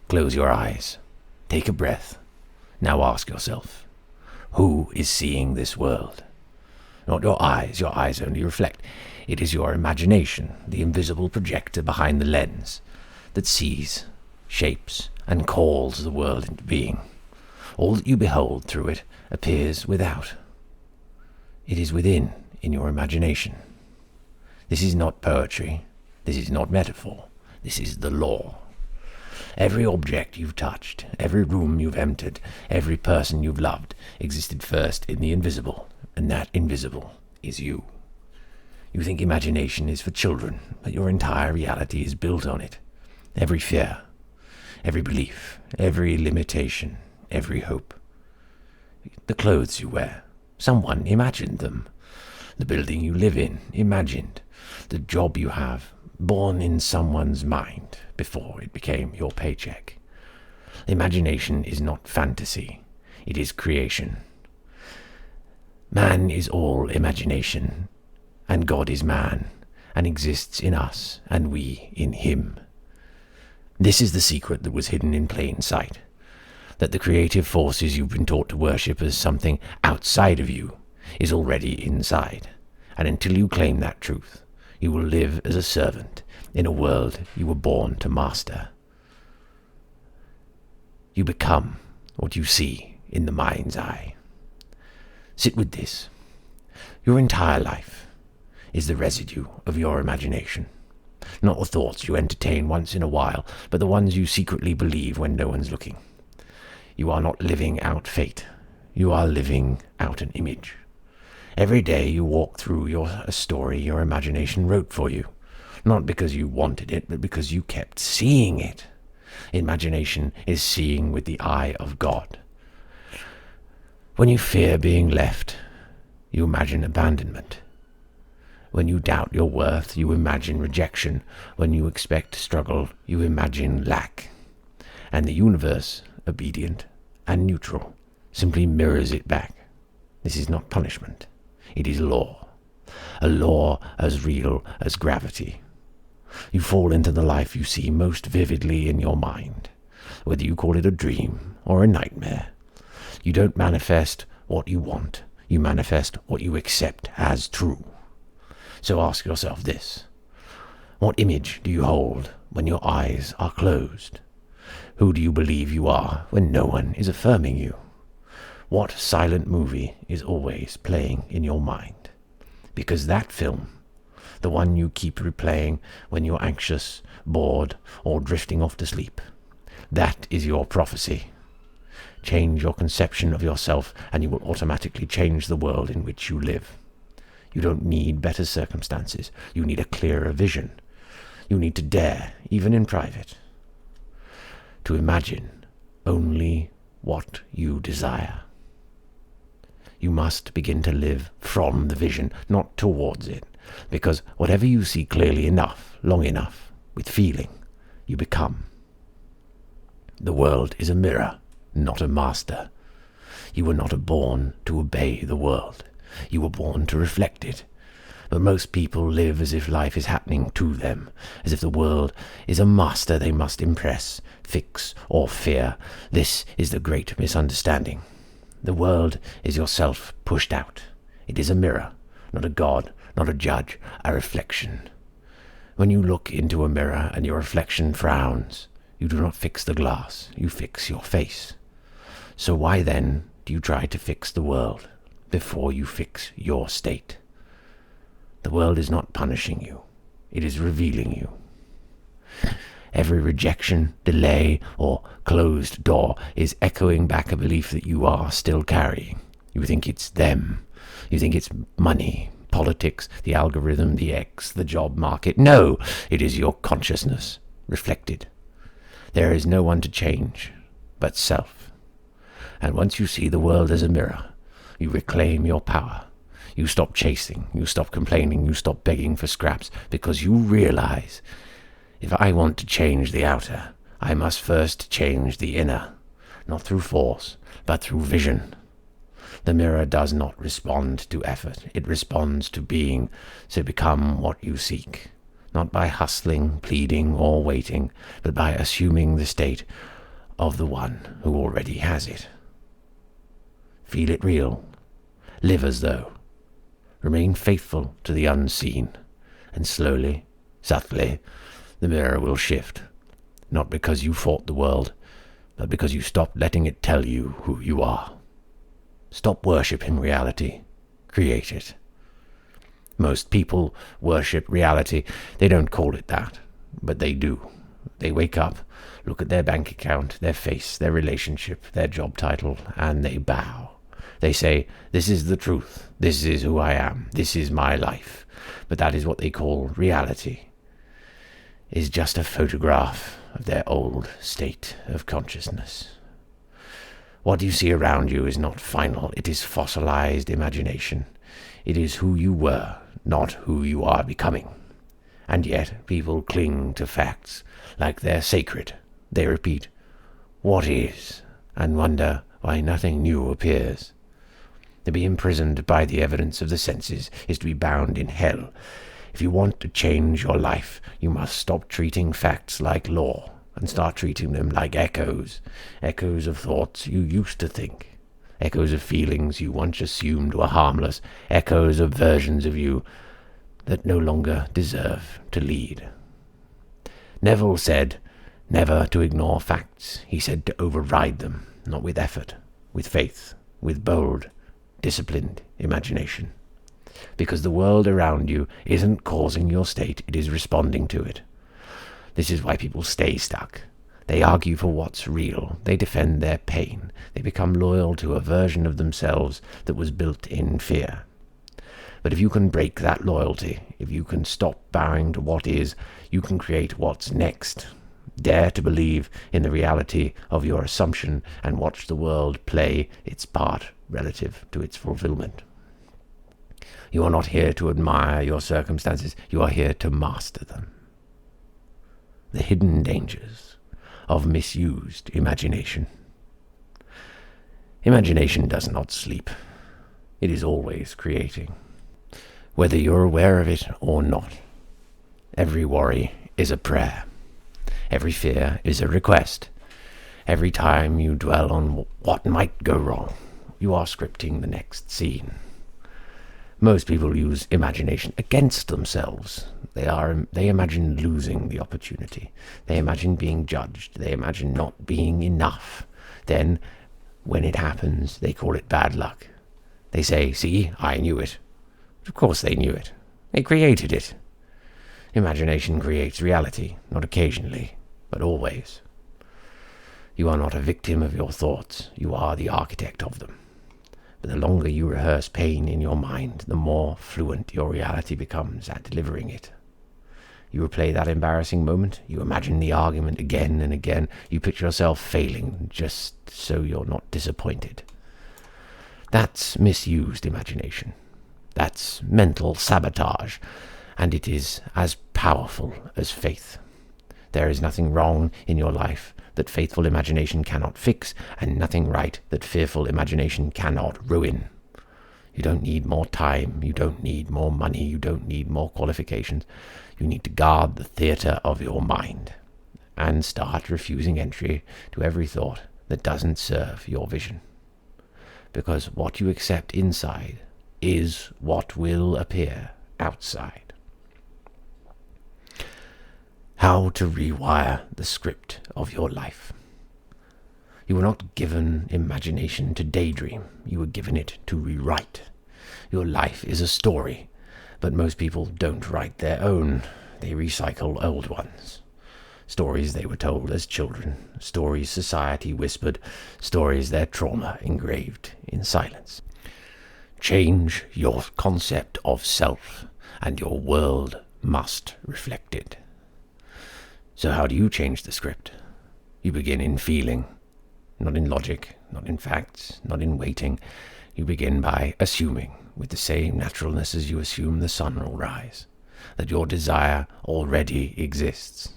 Close your eyes. Take a breath. Now ask yourself, who is seeing this world? Not your eyes only reflect. It is your imagination, the invisible projector behind the lens, that sees, shapes, and calls the world into being. All that you behold through it appears without. It is within, in your imagination. This is not poetry. This is not metaphor. This is the law. Every object you've touched, every room you've entered, every person you've loved existed first in the invisible, and that invisible is you. You think imagination is for children, but your entire reality is built on it. Every fear, every belief, every limitation, every hope. The clothes you wear, someone imagined them. The building you live in, imagined. The job you have, born in someone's mind before it became your paycheck. Imagination is not fantasy. It is creation. Man is all imagination, and God is man, and exists in us, and we in him. This is the secret that was hidden in plain sight, that the creative forces you've been taught to worship as something outside of you is already inside, and until you claim that truth, you will live as a servant in a world you were born to master. You become what you see in the mind's eye. Sit with this. Your entire life is the residue of your imagination. Not the thoughts you entertain once in a while, but the ones you secretly believe when no one's looking. You are not living out fate. You are living out an image. Every day you walk through a story your imagination wrote for you, not because you wanted it, but because you kept seeing it. Imagination is seeing with the eye of God. When you fear being left, you imagine abandonment. When you doubt your worth, you imagine rejection. When you expect struggle, you imagine lack. And the universe, obedient and neutral, simply mirrors it back. This is not punishment. It is law. A law as real as gravity. You fall into the life you see most vividly in your mind, whether you call it a dream or a nightmare. You don't manifest what you want. You manifest what you accept as true. So ask yourself this. What image do you hold when your eyes are closed? Who do you believe you are when no one is affirming you? What silent movie is always playing in your mind? Because that film, the one you keep replaying when you're anxious, bored, or drifting off to sleep, that is your prophecy. Change your conception of yourself, and you will automatically change the world in which you live. You don't need better circumstances. You need a clearer vision. You need to dare, even in private, to imagine only what you desire. You must begin to live from the vision, not towards it, because whatever you see clearly enough, long enough, with feeling, you become. The world is a mirror, not a master. You were not born to obey the world. You were born to reflect it. But most people live as if life is happening to them, as if the world is a master they must impress, fix, or fear. This is the great misunderstanding. The world is yourself pushed out. It is a mirror, not a god, not a judge, a reflection. When you look into a mirror and your reflection frowns, you do not fix the glass, you fix your face. So why then do you try to fix the world before you fix your state? The world is not punishing you. It is revealing you. Every rejection, delay, or closed door is echoing back a belief that you are still carrying. You think it's them. You think it's money, politics, the algorithm, the X, the job market. No, it is your consciousness, reflected. There is no one to change but self. And once you see the world as a mirror, you reclaim your power. You stop chasing, you stop complaining, you stop begging for scraps, because you realize, if I want to change the outer, I must first change the inner, not through force, but through vision. The mirror does not respond to effort, it responds to being, so become what you seek, not by hustling, pleading, or waiting, but by assuming the state of the one who already has it. Feel it real. Live as though. Remain faithful to the unseen, and slowly, subtly, the mirror will shift, not because you fought the world, but because you stopped letting it tell you who you are. Stop worshipping reality. Create it. Most people worship reality. They don't call it that, but they do. They wake up, look at their bank account, their face, their relationship, their job title, and they bow. They say, this is the truth. This is who I am. This is my life. But that is what they call reality. Is just a photograph of their old state of consciousness. What you see around you is not final. It is fossilized imagination. It is who you were, not who you are becoming. And yet people cling to facts like they're sacred. They repeat, what is, and wonder why nothing new appears. To be imprisoned by the evidence of the senses is to be bound in hell. If you want to change your life, you must stop treating facts like law and start treating them like echoes. Echoes of thoughts you used to think. Echoes of feelings you once assumed were harmless. Echoes of versions of you that no longer deserve to lead. Neville said never to ignore facts. He said to override them, not with effort, with faith, with bold, disciplined imagination. Because the world around you isn't causing your state, it is responding to it. This is why people stay stuck. They argue for what's real. They defend their pain. They become loyal to a version of themselves that was built in fear. But if you can break that loyalty, if you can stop bowing to what is, you can create what's next. Dare to believe in the reality of your assumption and watch the world play its part relative to its fulfillment. You are not here to admire your circumstances. You are here to master them. The hidden dangers of misused imagination. Imagination does not sleep. It is always creating. Whether you're aware of it or not, every worry is a prayer. Every fear is a request. Every time you dwell on what might go wrong, you are scripting the next scene. Most people use imagination against themselves. They imagine losing the opportunity. They imagine being judged. They imagine not being enough. Then, when it happens, they call it bad luck. They say, see, I knew it. But of course they knew it. They created it. Imagination creates reality, not occasionally, but always. You are not a victim of your thoughts. You are the architect of them. But the longer you rehearse pain in your mind, the more fluent your reality becomes at delivering it. You replay that embarrassing moment. You imagine the argument again and again. You picture yourself failing just so you're not disappointed. That's misused imagination. That's mental sabotage, and it is as powerful as faith. There is nothing wrong in your life that faithful imagination cannot fix, and nothing right that fearful imagination cannot ruin. You don't need more time, you don't need more money, you don't need more qualifications. You need to guard the theatre of your mind, and start refusing entry to every thought that doesn't serve your vision. Because what you accept inside is what will appear outside. How to rewire the script of your life. You were not given imagination to daydream. You were given it to rewrite. Your life is a story, but most people don't write their own. They recycle old ones. Stories they were told as children, stories society whispered, stories their trauma engraved in silence. Change your concept of self, and your world must reflect it. So how do you change the script? You begin in feeling, not in logic, not in facts, not in waiting. You begin by assuming, with the same naturalness as you assume the sun will rise, that your desire already exists.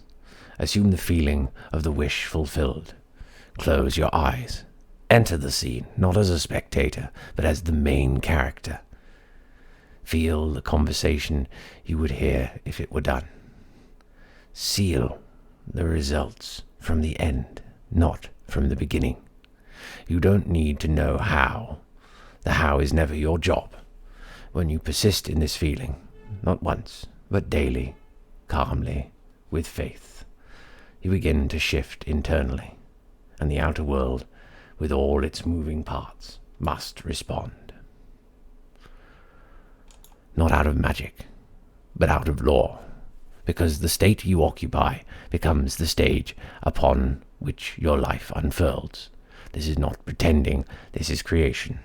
Assume the feeling of the wish fulfilled. Close your eyes. Enter the scene, not as a spectator, but as the main character. Feel the conversation you would hear if it were done. Seal the results from the end, not from the beginning. You don't need to know how. The how is never your job. When you persist in this feeling, not once, but daily, calmly, with faith, you begin to shift internally, and the outer world, with all its moving parts, must respond. Not out of magic, but out of law, because the state you occupy becomes the stage upon which your life unfurls. This is not pretending, this is creation,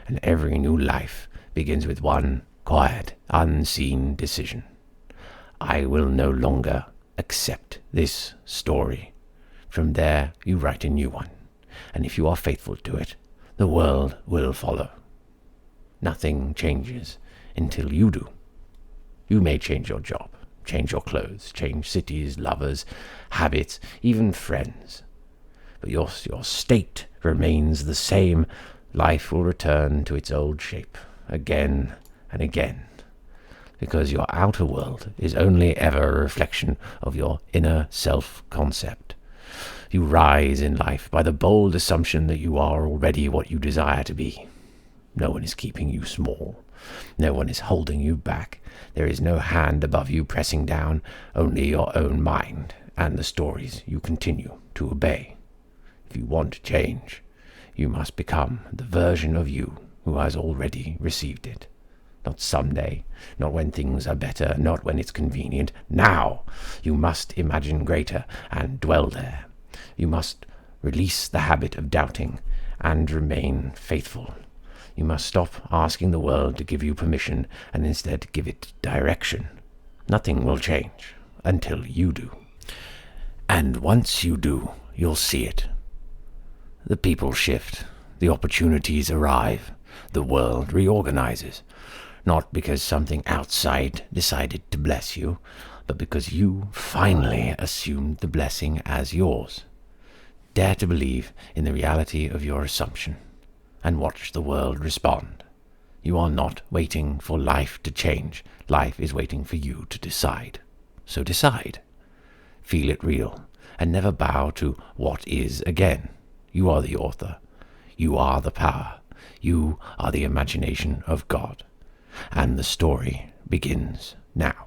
and every new life begins with one quiet, unseen decision. I will no longer accept this story. From there you write a new one, and if you are faithful to it, the world will follow. Nothing changes until you do. You may change your job, change your clothes, change cities, lovers, habits, even friends. But your state remains the same. Life will return to its old shape again and again, because your outer world is only ever a reflection of your inner self-concept. You rise in life by the bold assumption that you are already what you desire to be. No one is keeping you small. No one is holding you back. There is no hand above you pressing down, only your own mind and the stories you continue to obey. If you want change, you must become the version of you who has already received it. Not someday, not when things are better, not when it's convenient. Now! You must imagine greater and dwell there. You must release the habit of doubting and remain faithful. You must stop asking the world to give you permission and instead give it direction. Nothing will change until you do. And once you do, you'll see it. The people shift, the opportunities arrive, the world reorganizes, not because something outside decided to bless you, but because you finally assumed the blessing as yours. Dare to believe in the reality of your assumption, and watch the world respond. You are not waiting for life to change. Life is waiting for you to decide. So decide. Feel it real, and never bow to what is again. You are the author. You are the power. You are the imagination of God. And the story begins now.